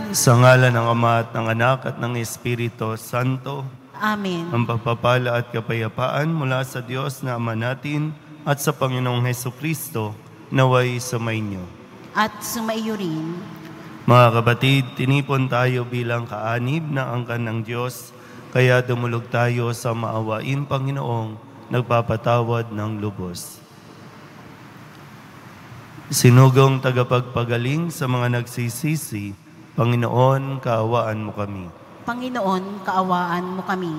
Sa ngalan ng Ama at ng Anak at ng Espiritu Santo. Amen. Ang pagpapala at kapayapaan mula sa Diyos na Ama natin at sa Panginoong Hesukristo naway sumainyo. At sumaiyo rin. Mga kapatid, tinipon tayo bilang kaanib na angkan ng Diyos, kaya dumulog tayo sa maawain Panginoong nagpapatawad ng lubos. Sinugong tagapagpagaling sa mga nagsisisi, Panginoon, kaawaan mo kami. Panginoon, kaawaan mo kami.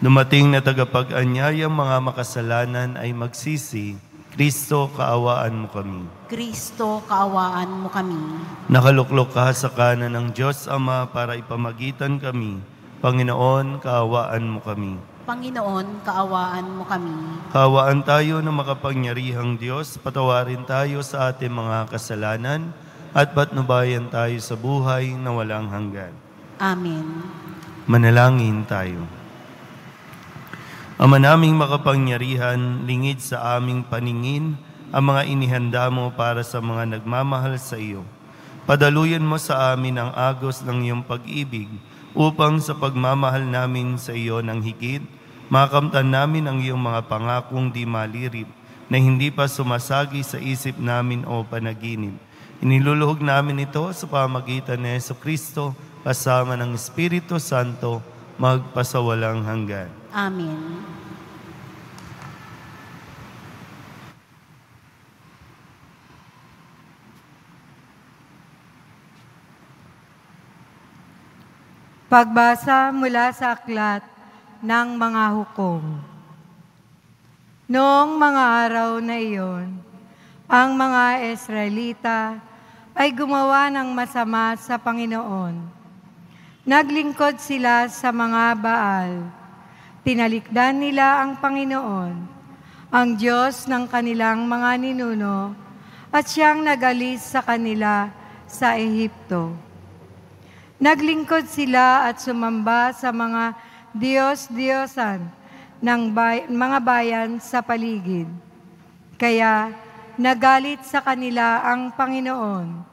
Dumating na tagapag-anyayang mga makasalanan ay magsisi, Kristo, kaawaan mo kami. Kristo, kaawaan mo kami. Nakaluklok ka sa kanan ng Diyos Ama para ipamagitan kami. Panginoon, kaawaan mo kami. Panginoon, kaawaan mo kami. Kaawaan tayo ng makapangyarihang Diyos, patawarin tayo sa ating mga kasalanan, at patnubayan tayo sa buhay na walang hanggan. Amen. Manalangin tayo. Ama naming makapangyarihan, lingid sa aming paningin ang mga inihanda mo para sa mga nagmamahal sa iyo. Padaluyan mo sa amin ang agos ng iyong pag-ibig upang sa pagmamahal namin sa iyo ng higit, makamtan namin ang iyong mga pangakong di malirip na hindi pa sumasagi sa isip namin o panaginip. Iniluluhog namin ito sa pamagitan ni Jesucristo kasama ng Espiritu Santo magpasawalang hanggan. Amen. Pagbasa mula sa aklat ng mga hukom. Noong mga araw na iyon, ang mga Israelita ay gumawa ng masama sa Panginoon. Naglingkod sila sa mga Baal. Tinalikdan nila ang Panginoon, ang Diyos ng kanilang mga ninuno, at siyang nagalis sa kanila sa Ehipto. Naglingkod sila at sumamba sa mga Diyos-Diyosan ng mga bayan sa paligid. Kaya nagalit sa kanila ang Panginoon.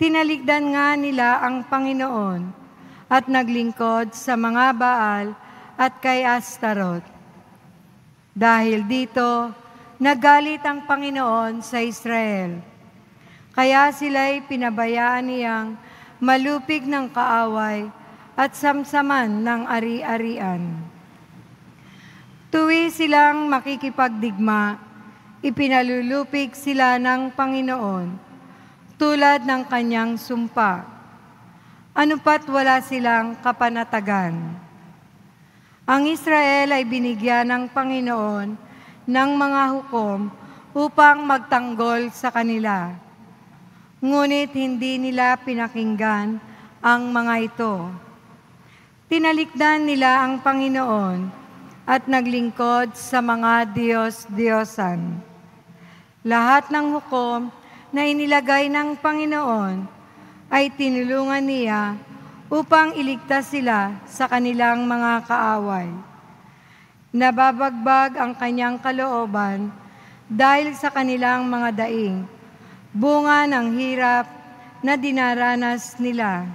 Tinalikdan nga nila ang Panginoon at naglingkod sa mga Baal at kay Astaroth. Dahil dito, nagalit ang Panginoon sa Israel. Kaya sila'y pinabayaan niyang malupig ng kaaway at samsaman ng ari-arian. Tuwi silang makikipagdigma, ipinalulupig sila ng Panginoon, tulad ng kanyang sumpa. Ano pat wala silang kapanatagan. Ang Israel ay binigyan ng Panginoon ng mga hukom upang magtanggol sa kanila. Ngunit hindi nila pinakinggan ang mga ito. Tinalikdan nila ang Panginoon at naglingkod sa mga Diyos-Diyosan. Lahat ng hukom na inilagay ng Panginoon ay tinulungan niya upang iligtas sila sa kanilang mga kaaway. Nababagbag ang kanyang kalooban dahil sa kanilang mga daing, bunga ng hirap na dinaranas nila.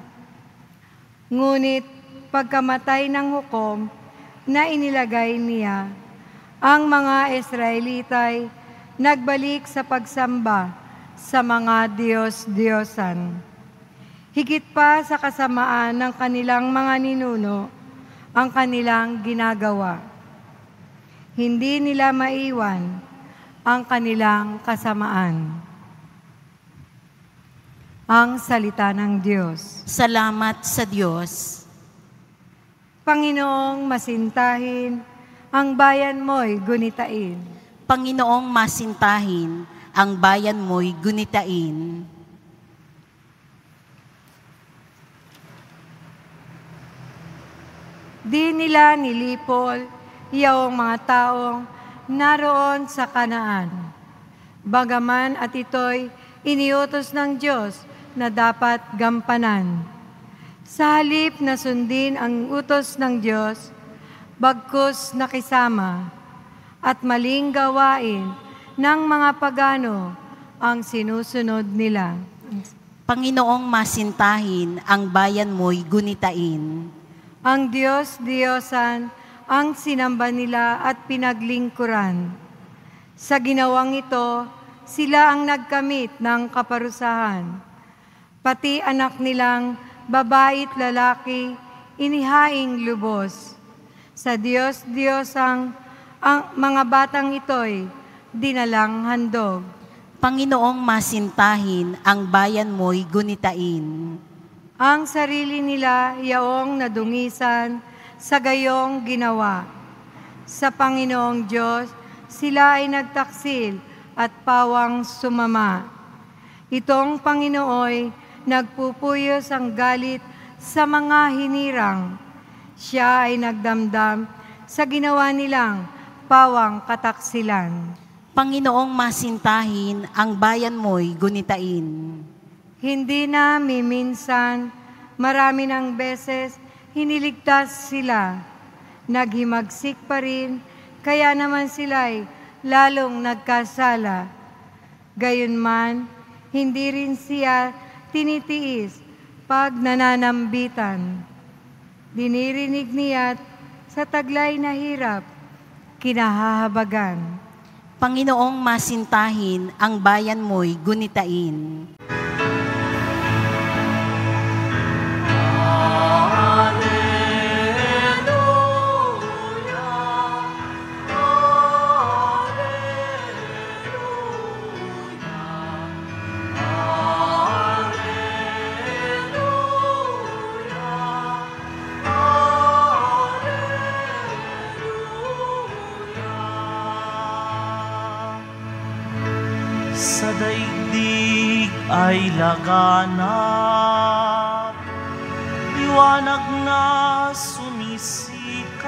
Ngunit pagkamatay ng hukom na inilagay niya, ang mga Israelitay nagbalik sa pagsamba sa mga Diyos-Diyosan. Higit pa sa kasamaan ng kanilang mga ninuno ang kanilang ginagawa. Hindi nila maiwan ang kanilang kasamaan. Ang salita ng Diyos. Salamat sa Diyos. Panginoong masintahin, ang bayan mo'y gunitain. Panginoong masintahin, ang bayan mo'y gunitain. Di nila nilipol iyong mga taong naroon sa Kanaan. Bagaman at ito'y iniutos ng Diyos na dapat gampanan. Sa halip na sundin ang utos ng Diyos, bagkus nakisama, at maling gawain ng mga pagano ang sinusunod nila. Panginoong masintahin, ang bayan mo'y gunitain. Ang Diyos-Diyosan ang sinamba nila at pinaglingkuran. Sa ginawang ito, sila ang nagkamit ng kaparusahan. Pati anak nilang babae at lalaki, inihaing lubos. Sa Diyos-Diyosang ang mga batang ito'y dinalang handog. Panginoong masintahin, ang bayan mo'y gunitain. Ang sarili nila yaong nadungisan sa gayong ginawa. Sa Panginoong Diyos, sila ay nagtaksil at pawang sumama. Itong Panginooy nagpupuyos ang galit sa mga hinirang. Siya ay nagdamdam sa ginawa nilang pawang kataksilan. Panginoong masintahin, ang bayan mo'y gunitain. Hindi na miminsan, marami ng beses, hiniligtas sila. Naghimagsik pa rin, kaya naman sila'y lalong nagkasala. Gayunman, hindi rin siya tinitiis pag nananambitan. Dinirinig niya't sa taglay na hirap, kinahahabagan. Panginoong masintahin, ang bayan mo'y gunitain. Sa daigdig ay laganap, liwanag na sumisikat,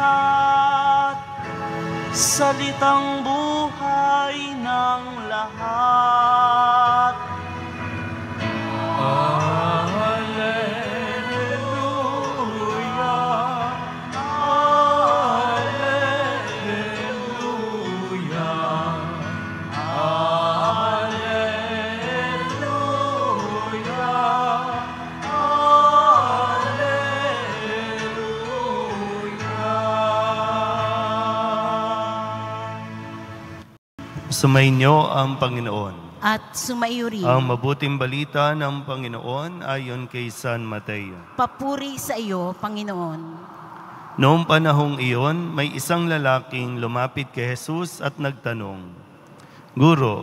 salitang buhay ng lahat. Sumainyo ang Panginoon. At sumaiyo rin. Ang mabuting balita ng Panginoon ayon kay San Mateo. Papuri sa iyo, Panginoon. Noong panahong iyon, may isang lalaking lumapit kay Jesus at nagtanong, Guro,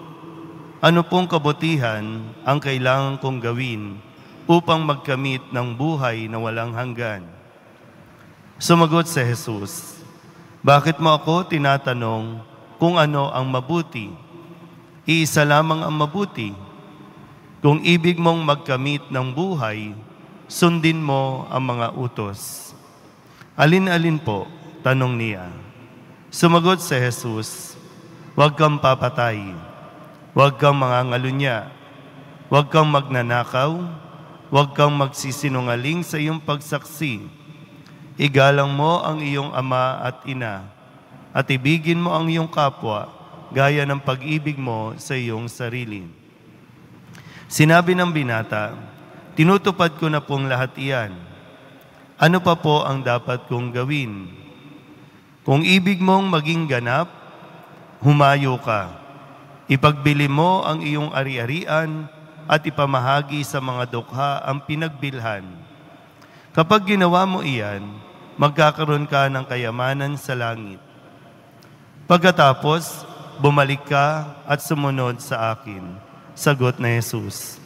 ano pong kabutihan ang kailangan kong gawin upang magkamit ng buhay na walang hanggan? Sumagot si Jesus, Bakit mo ako tinatanong kung ano ang mabuti? Iisa lamang ang mabuti. Kung ibig mong magkamit ng buhay, sundin mo ang mga utos. Alin-alin po? Tanong niya. Sumagot si Jesus, Huwag kang papatay, huwag kang mangangalunya, huwag kang magnanakaw, huwag kang magsisinungaling sa iyong pagsaksi. Igalang mo ang iyong ama at ina, at ibigin mo ang iyong kapwa gaya ng pag-ibig mo sa iyong sarili. Sinabi ng binata, tinutupad ko na pong lahat iyan. Ano pa po ang dapat kong gawin? Kung ibig mong maging ganap, humayo ka. Ipagbili mo ang iyong ari-arian at ipamahagi sa mga dukha ang pinagbilhan. Kapag ginawa mo iyan, magkakaroon ka ng kayamanan sa langit. Pagkatapos, bumalik ka at sumunod sa akin. Sagot na Jesus.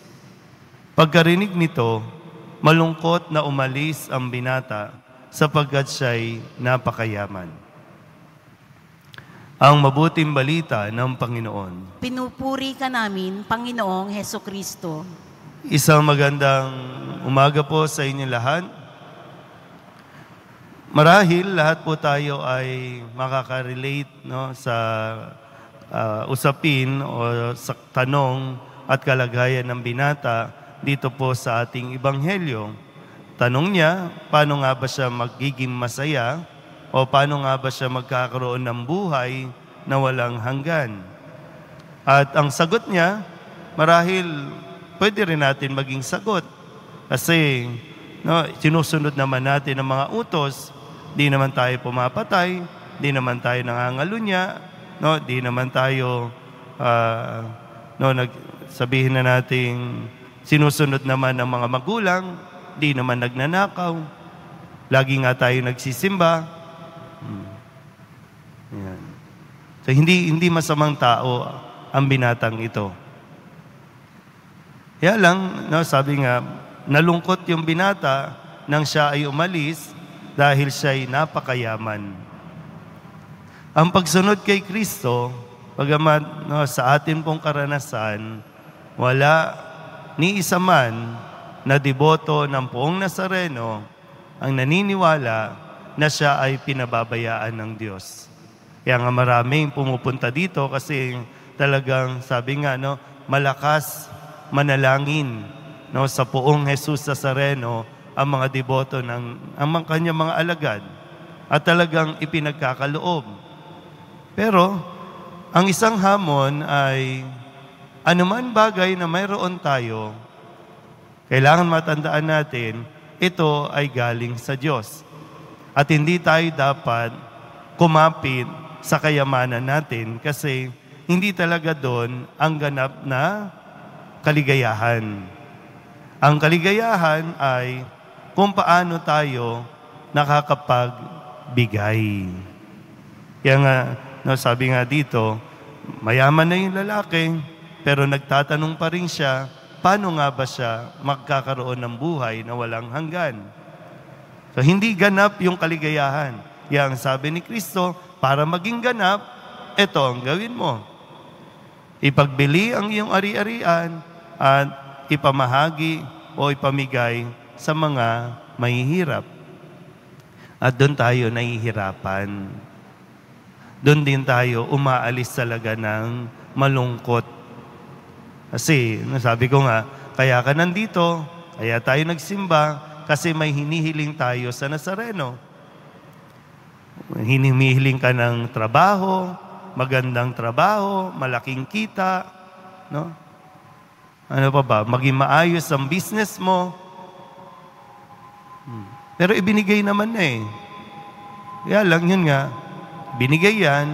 Pagkarinig nito, malungkot na umalis ang binata sapagkat siya'y napakayaman. Ang mabuting balita ng Panginoon. Pinupuri ka namin, Panginoong Hesukristo. Isang magandang umaga po sa inyo lahat. Marahil lahat po tayo ay makaka-relate sa usapin o sa tanong at kalagayan ng binata dito po sa ating ebanghelyo. Tanong niya, paano nga ba siya magiging masaya o paano nga ba siya magkakaroon ng buhay na walang hanggan? At ang sagot niya, marahil pwede rin natin maging sagot. Kasi sinusunod naman natin ang mga utos. Di naman tayo pumapatay, di naman tayo nangangalunya, di naman tayo sabihin na natin sinusunod naman ng mga magulang, di naman nagnanakaw, lagi nga tayo nagsisimba. Yan. So hindi masamang tao ang binatang ito. Kaya lang, sabi nga, nalungkot yung binata nang siya ay umalis dahil siya ay napakayaman. Ang pagsunod kay Kristo, bagamat sa atin pong karanasan, wala ni isa man na deboto ng Poong Nazareno ang naniniwala na siya ay pinababayaan ng Diyos. Kaya nga maraming pumupunta dito kasi talagang sabi nga, malakas manalangin sa Poong Jesus Nazareno ang mga deboto ang kanyang mga alagad at talagang ipinagkakaloob. Pero ang isang hamon ay anuman bagay na mayroon tayo, kailangan matandaan natin, ito ay galing sa Diyos. At hindi tayo dapat kumapit sa kayamanan natin kasi hindi talaga doon ang ganap na kaligayahan. Ang kaligayahan ay kung paano tayo nakakapagbigay. Kaya nga, sabi nga dito, mayaman na yung lalaki, pero nagtatanong pa rin siya, paano nga ba siya magkakaroon ng buhay na walang hanggan? So, hindi ganap yung kaligayahan. Kaya ang sabi ni Kristo, para maging ganap, ito ang gawin mo. Ipagbili ang iyong ari-arian at ipamahagi o ipamigay sa mga mahihirap. At doon tayo nahihirapan. Doon din tayo umaalis talaga ng malungkot. Kasi, sabi ko nga, kaya ka nandito, kaya tayo nagsimba, kasi may hinihiling tayo sa Nazareno. Hinihiling ka ng trabaho, magandang trabaho, malaking kita, Ano pa ba? Maging maayos ang business mo. Pero ibinigay naman na eh. Kaya lang yun nga, binigay yan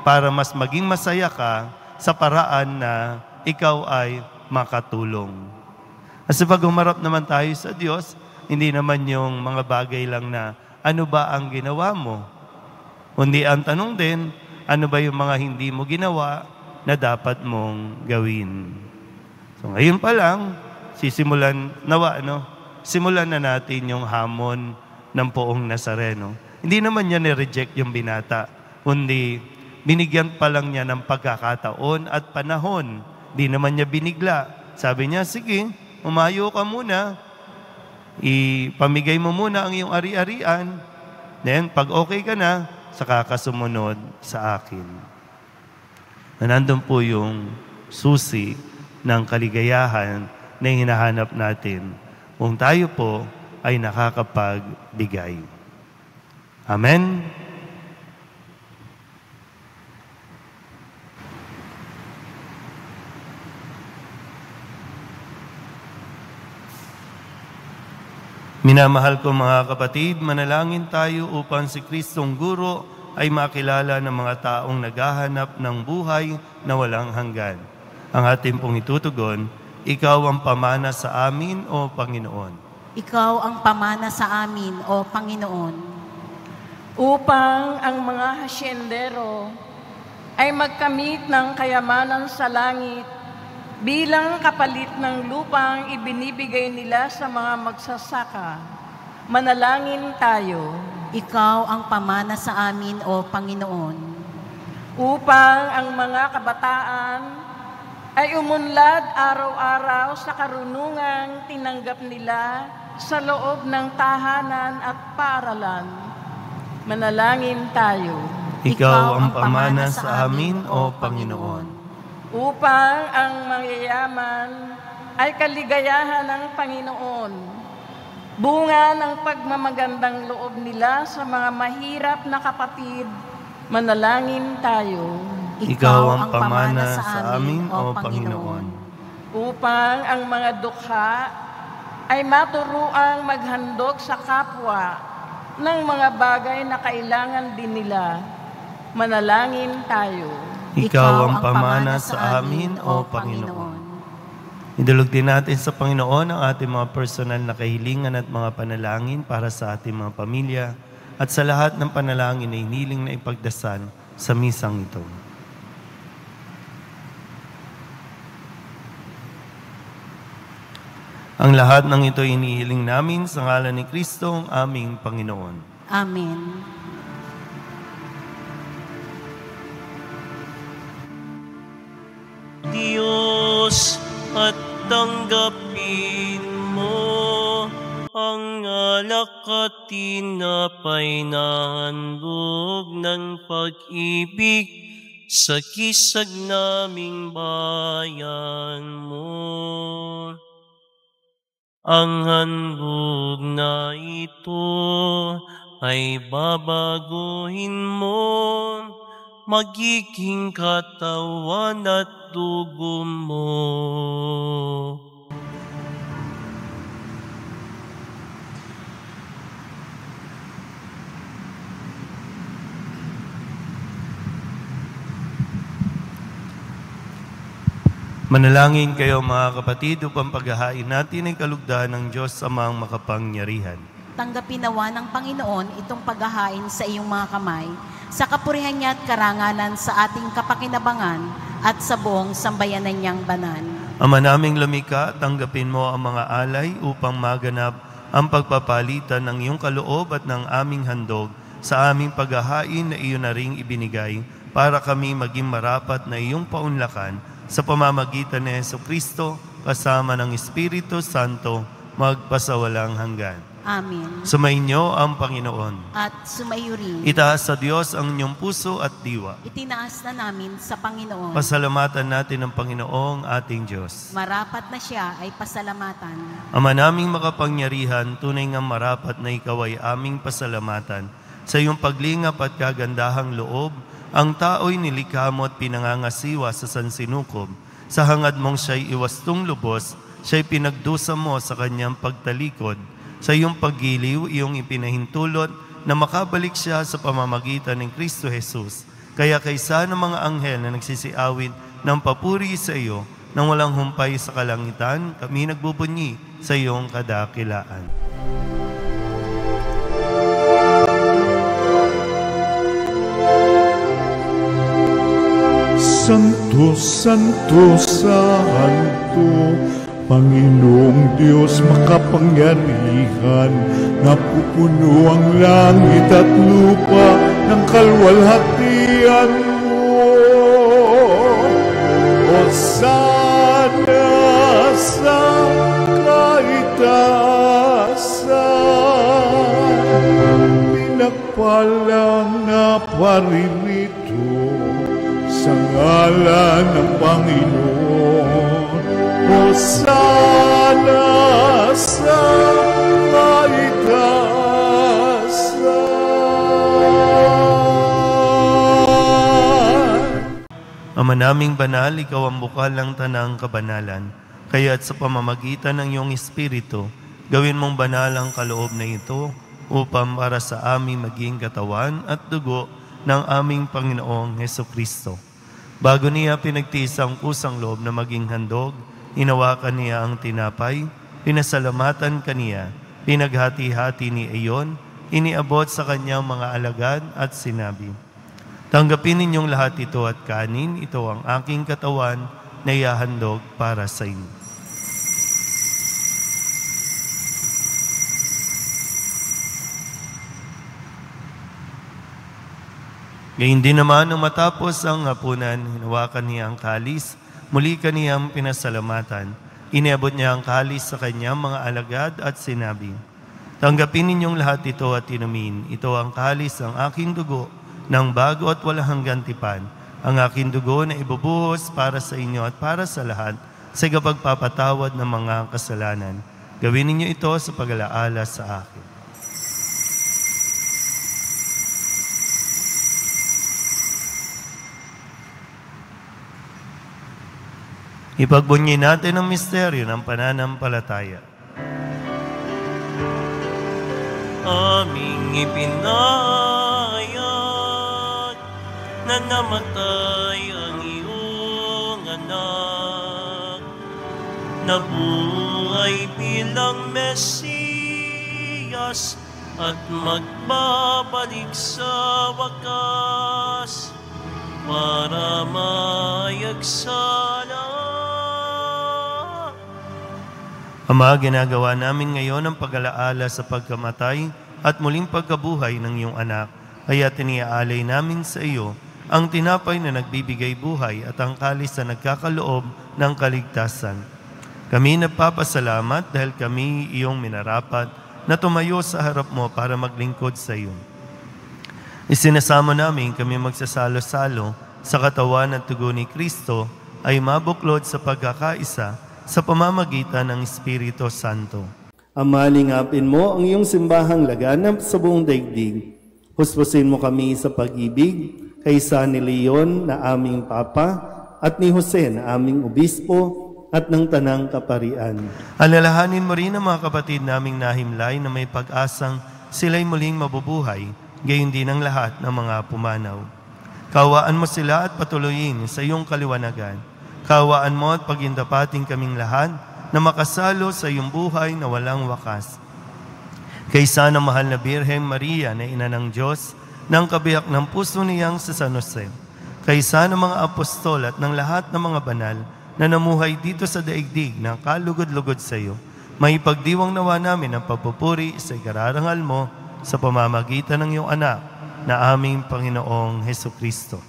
para mas maging masaya ka sa paraan na ikaw ay makatulong. Kasi pag humarap naman tayo sa Diyos, hindi naman yung mga bagay lang na ano ba ang ginawa mo? Kundi ang tanong din, ano ba yung mga hindi mo ginawa na dapat mong gawin? So ngayon pa lang, simulan na natin yung hamon ng Poong Nazareno. Hindi naman niya ni-reject yung binata, kundi binigyan pa lang niya ng pagkakataon at panahon. Hindi naman niya binigla. Sabi niya, sige, umayo ka muna, ipamigay mo muna ang iyong ari-arian, then pag okay ka na, saka ka sumunod sa akin. Nandun po yung susi ng kaligayahan na hinahanap natin kung tayo po ay nakakapagbigay. Amen? Minamahal ko mga kapatid, manalangin tayo upang si Kristong Guro ay makilala ng mga taong naghahanap ng buhay na walang hanggan. Ang ating pong itutugon, ikaw ang pamana sa amin, O Panginoon. Ikaw ang pamana sa amin, O Panginoon. Upang ang mga hasyendero ay magkamit ng kayamanan sa langit bilang kapalit ng lupang ibinibigay nila sa mga magsasaka. Manalangin tayo. Ikaw ang pamana sa amin, O Panginoon. Upang ang mga kabataan ay umunlad araw-araw sa karunungang tinanggap nila sa loob ng tahanan at paaralan. Manalangin tayo. Ikaw ang pamana sa amin, O Panginoon. Upang ang mangyayaman ay kaligayahan ng Panginoon, bunga ng pagmamagandang loob nila sa mga mahirap na kapatid, manalangin tayo. Ikaw ang pamana sa amin, O Panginoon. upang ang mga dukha ay maturuang maghandog sa kapwa ng mga bagay na kailangan din nila. Manalangin tayo. Ikaw ang pamana sa amin, O Panginoon. Idulog din natin sa Panginoon ang ating mga personal na kahilingan at mga panalangin para sa ating mga pamilya at sa lahat ng panalangin na iniling na ipagdasal sa misang ito. Ang lahat ng ito inihiling namin sa ngalan ni Kristo, ang aming Panginoon. Amen. Diyos, at tanggapin mo ang alak at tinapay na handog ng pag-ibig sa kisag naming bayan mo. Ang handog na ito ay babaguhin mo, magiging katawan at dugo mo. Manalangin kayo mga kapatid upang paghahain natin ay kalugdan ng Diyos Amang makapangyarihan. Tanggapin nawa ng Panginoon itong paghahain sa iyong mga kamay, sa kapurihan niya at karangalan sa ating kapakinabangan at sa buong sambayanan niyang banal. Ama naming lumikha, tanggapin mo ang mga alay upang maganap ang pagpapalitan ng iyong kaloob at ng aming handog sa aming paghahain na iyon na ring ibinigay para kami maging marapat na iyong paunlakan sa pamamagitan ni Jesucristo kasama ng Espiritu Santo magpasawalang hanggan. Amen. Sumainyo ang Panginoon. At sumayo rin. Itaas sa Diyos ang inyong puso at diwa. Itinaas na namin sa Panginoon. Pasalamatan natin ang Panginoong ating Diyos. Marapat na siya ay pasalamatan. Ama naming makapangyarihan, tunay nga marapat na ikaw ay aming pasalamatan. Sa iyong paglingap at kagandahang loob, ang tao'y nilikha mo at pinangangasiwa sa sansinukob. Sa hangad mong siya'y iwastong lubos, siya'y pinagdusa mo sa kanyang pagtalikod. Sa iyong paggiliw, iyong ipinahintulot na makabalik siya sa pamamagitan ng Kristo Jesus. Kaya kaysa ng mga anghel na nagsisiawit ng papuri sa iyo, nang walang humpay sa kalangitan, kami nagbubunyi sa iyong kadakilaan. Santo, Santo, Santo, Panginoong Diyos makapangyarihan, napupuno ang langit at lupa ng kalwalhatian mo. Hosana sa kaitaasan, pinagpalang na paririto sa ngalan ng Panginoon. Hosana sa kaitaasan. Ama naming banal, ikaw ang bukal ng tanang kabanalan. Kaya't sa pamamagitan ng iyong Espiritu, gawin mong banal ang kaloob na ito upang para sa aming maging katawan at dugo ng aming Panginoong Hesukristo. Bago niya pinagtiis ang kusang loob na maging handog, inawakan niya ang tinapay, pinasalamatan kaniya, pinaghati-hati ni iyon, iniabot sa kanyang mga alagad at sinabi, "Tanggapin ninyong lahat ito at kanin, ito ang aking katawan na ihahandog para sa inyo." Gayun din naman nung matapos ang hapunan, hinawakan niya ang kalis, muli kaniyang pinasalamatan. Iniabot niya ang kalis sa kanyang mga alagad at sinabi, "Tanggapin ninyong lahat ito at inumin. Ito ang kalis ng aking dugo ng bago at walang hanggang tipan. Ang aking dugo na ibubuhos para sa inyo at para sa lahat sa pagpapatawad ng mga kasalanan. Gawin ninyo ito sa pag-alaala sa akin." Ipagbunyi natin ang misteryo ng pananampalataya. Aming ipinahayag na namatay ang iyong anak, nabuhay bilang Mesiyas at magbabalik sa wakas para mayagsala. Ama, ginagawa namin ngayon ang pag-alaala sa pagkamatay at muling pagkabuhay ng iyong anak. Kaya tiniaalay namin sa iyo ang tinapay na nagbibigay buhay at ang kalis na nagkakaloob ng kaligtasan. Kami nagpapasalamat dahil kami iyong minarapat na tumayo sa harap mo para maglingkod sa iyo. Isinasamo namin kami magsasalo-salo sa katawan at dugo ni Kristo ay mabuklod sa pagkakaisa sa pamamagitan ng Espiritu Santo. Ama, lingapin mo ang iyong simbahang laganap sa buong daigdig. Huspusin mo kami sa pag-ibig kay San Leon na aming Papa at ni Jose na aming Obispo at ng Tanang Kaparian. Alalahanin mo rin ang mga kapatid naming nahimlay na may pag-asang sila'y muling mabubuhay, gayon din ang lahat ng mga pumanaw. Kawaan mo sila at patuloyin sa iyong kaliwanagan. Kawaan mo at pagindapating kaming lahat na makasalo sa iyong buhay na walang wakas. Kaysa ng mahal na Birheng Maria na ina ng Diyos, ng kabiyak ng puso niyang sa San Jose, kaysa ng mga apostol at ng lahat ng mga banal na namuhay dito sa daigdig na kalugod-lugod sa iyo, may pagdiwang nawa namin ang pagpupuri sa ikararangal mo sa pamamagitan ng iyong anak na aming Panginoong Hesukristo.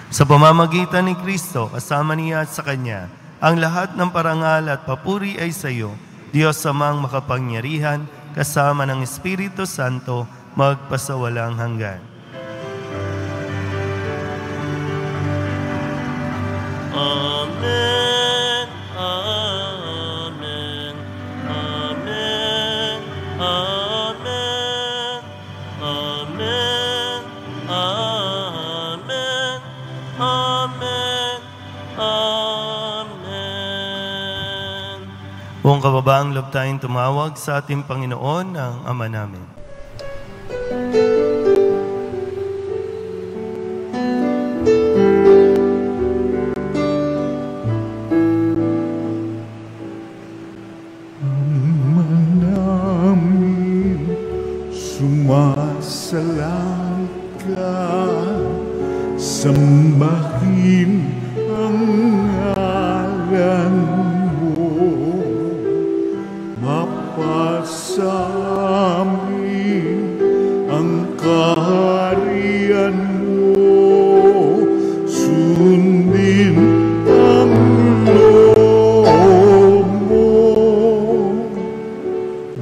Sa pamamagitan ni Kristo, kasama niya at sa Kanya, ang lahat ng parangal at papuri ay sa iyo, Diyos amang makapangyarihan, kasama ng Espiritu Santo, magpasawalang hanggan. Amen, amen, amen, amen, amen, amen, amen, amen. Buong kababaang loob tayong tumawag sa ating Panginoon ang Ama namin. Sumasalang ka, sambahin ang ngalan mo, mapasamin ang kaharian mo, sundin ang loob mo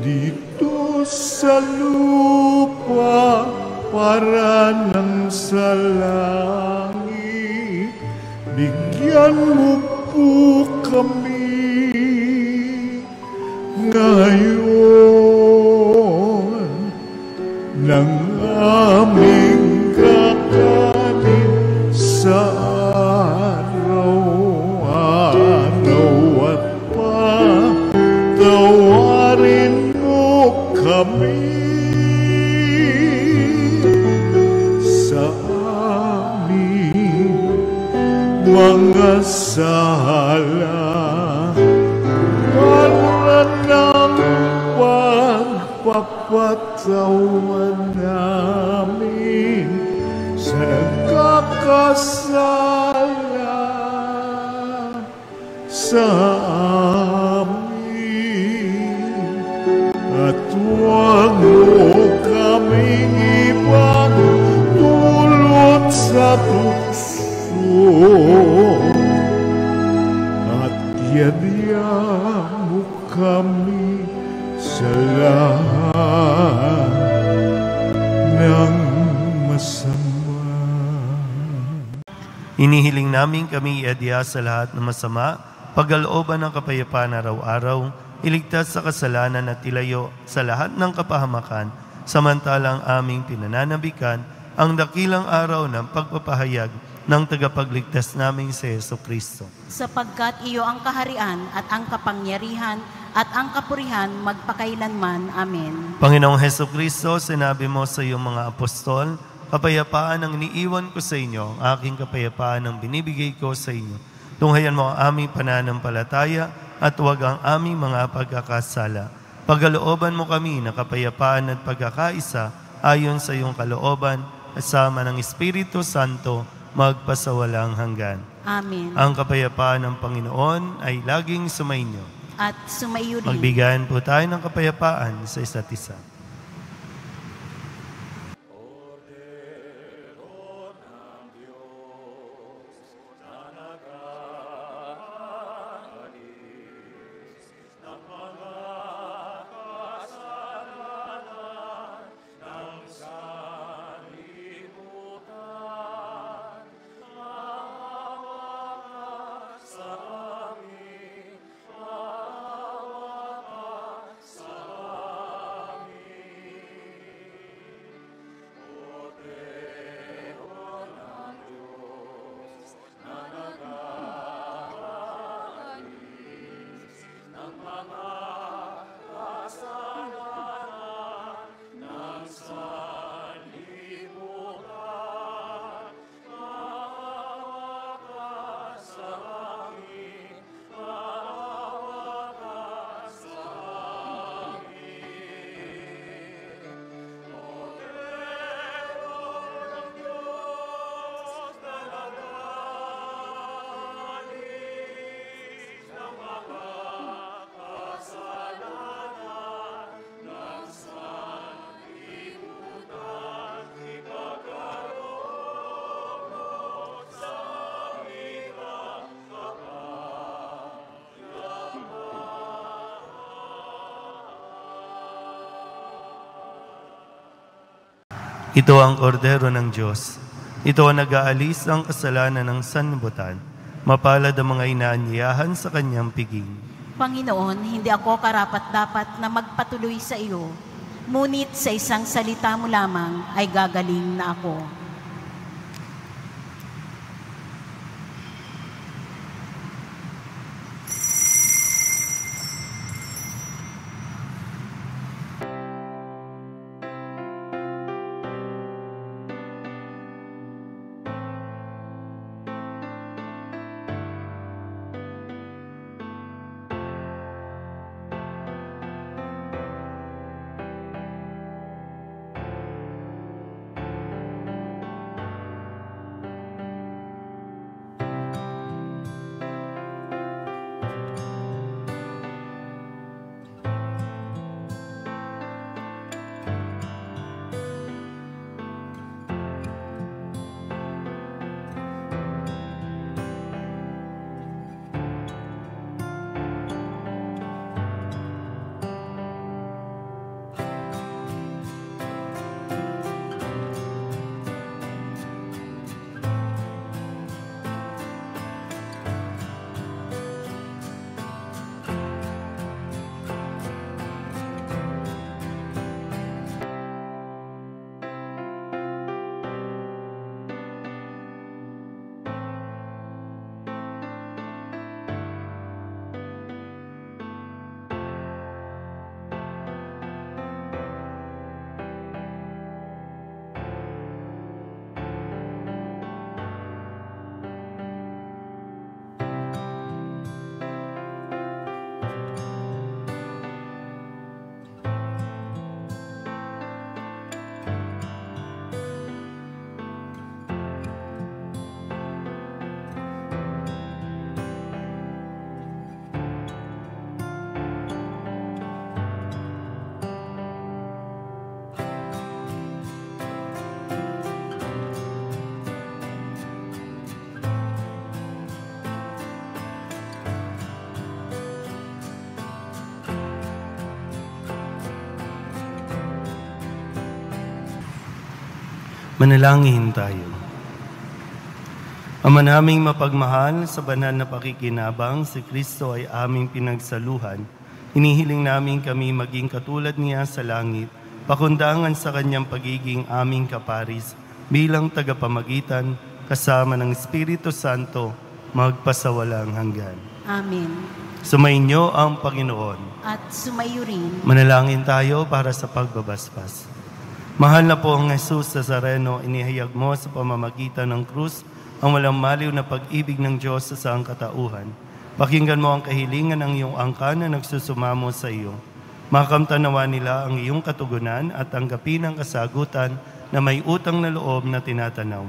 dito sa lupa para nang sa langit. Bigyan mo po kami ngayon ng aming kakanin sa araw-araw at patawarin mo kami sa aming mga sala para ng pagpapatawan namin sa nagkakasala sa amin. At huwag mo kaming ipagdulot sa tukso, at yadya mo kami sa lahat ng masama. Inihiling namin kami iadya sa lahat ng masama, pagkalooban ng kapayapaan araw-araw, iligtas sa kasalanan at ilayo sa lahat ng kapahamakan, samantalang aming pinananabikan ang dakilang araw ng pagpapahayag ng tagapagligtas naming si Jesucristo. Sapagkat iyo ang kaharian at ang kapangyarihan at ang kapurihan magpakailanman. Amen. Panginoong Jesucristo, sinabi mo sa iyong mga apostol, kapayapaan ang iniiwan ko sa inyo, ang aking kapayapaan ang binibigay ko sa inyo. Tunghayan mo ang aming pananampalataya at huwag ang aming mga pagkakasala. Pagkalooban mo kami na kapayapaan at pagkakaisa ayon sa iyong kalooban, kasama ng Espiritu Santo, magpasawalang hanggan. Amen. Ang kapayapaan ng Panginoon ay laging sumainyo. At sumaiyo rin. Magbigayan po tayo ng kapayapaan sa isa't isa. Ito ang kordero ng Diyos. Ito ang nag-aalis ng kasalanan ng sanlibutan. Mapalad ang mga inaanyayahan sa kanyang piging. Panginoon, hindi ako karapat-dapat na magpatuloy sa iyo. Ngunit sa isang salita mo lamang ay gagaling na ako. Manalangin tayo. Ama naming mapagmahal, sa banal na pakikinabang, si Kristo ay aming pinagsaluhan. Hinihiling namin kami maging katulad niya sa langit, pakundangan sa kanyang pagiging aming kaparis bilang tagapamagitan kasama ng Espiritu Santo, magpasawalang hanggan. Amen. Sumainyo ang Panginoon. At sumayo rin. Manalangin tayo para sa pagbabasbas. Mahal na po ang Jesus Nazareno, inihayag mo sa pamamagitan ng krus ang walang maliw na pag-ibig ng Diyos sa sangkatauhan. Pakinggan mo ang kahilingan ng iyong angkan na nagsusumamo sa iyo. Makamtanawa nila ang iyong katugunan at tanggapin ang kasagutan na may utang na loob na tinatanaw.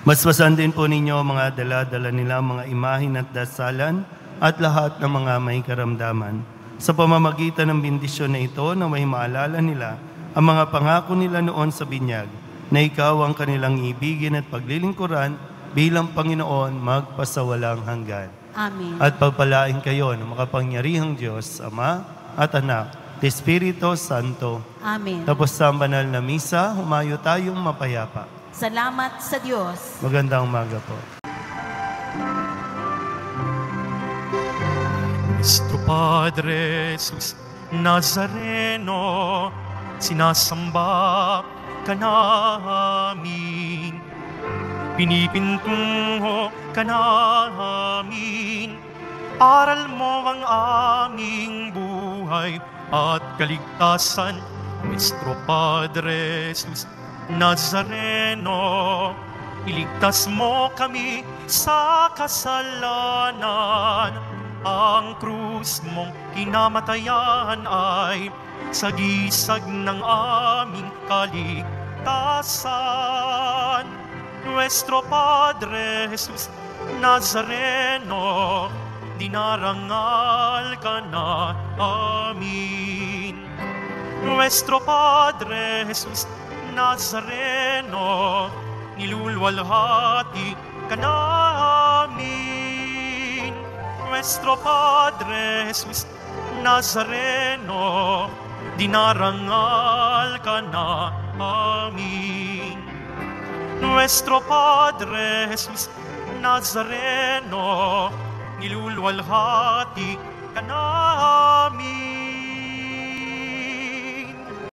Maswasan din po ninyo mga dala-dala nila, mga imahin at dasalan at lahat ng mga may karamdaman. Sa pamamagitan ng bendisyon na ito na may maalala nila ang mga pangako nila noon sa binyag, na ikaw ang kanilang ibigin at paglilingkuran bilang Panginoon magpasawalang hanggan. Amen. At pagpalain kayo ng makapangyarihang Diyos, Ama at Anak, at Espiritu Santo. Amen. Tapos sa banal na misa, humayo tayong mapayapa. Salamat sa Diyos. Magandang umaga po. Nuestro Padre Jesus Nazareno, sinasamba ka namin, pinipintungo ka namin, aral mo ang aming buhay at kaligtasan. Nuestro Padre Jesus Nazareno, iligtas mo kami sa kasalanan. Ang krus mong kinamatayan ay sagisag ng aming kaligtasan. Nuestro Padre Jesus Nazareno, dinarangal ka na amin. Nuestro Padre Jesus Nazareno, nilulwalhati ka namin. Nuestro Padre Jesus Nazareno, dinarangal ka na amin. Nuestro Padre Jesus Nazareno, nilulwalhati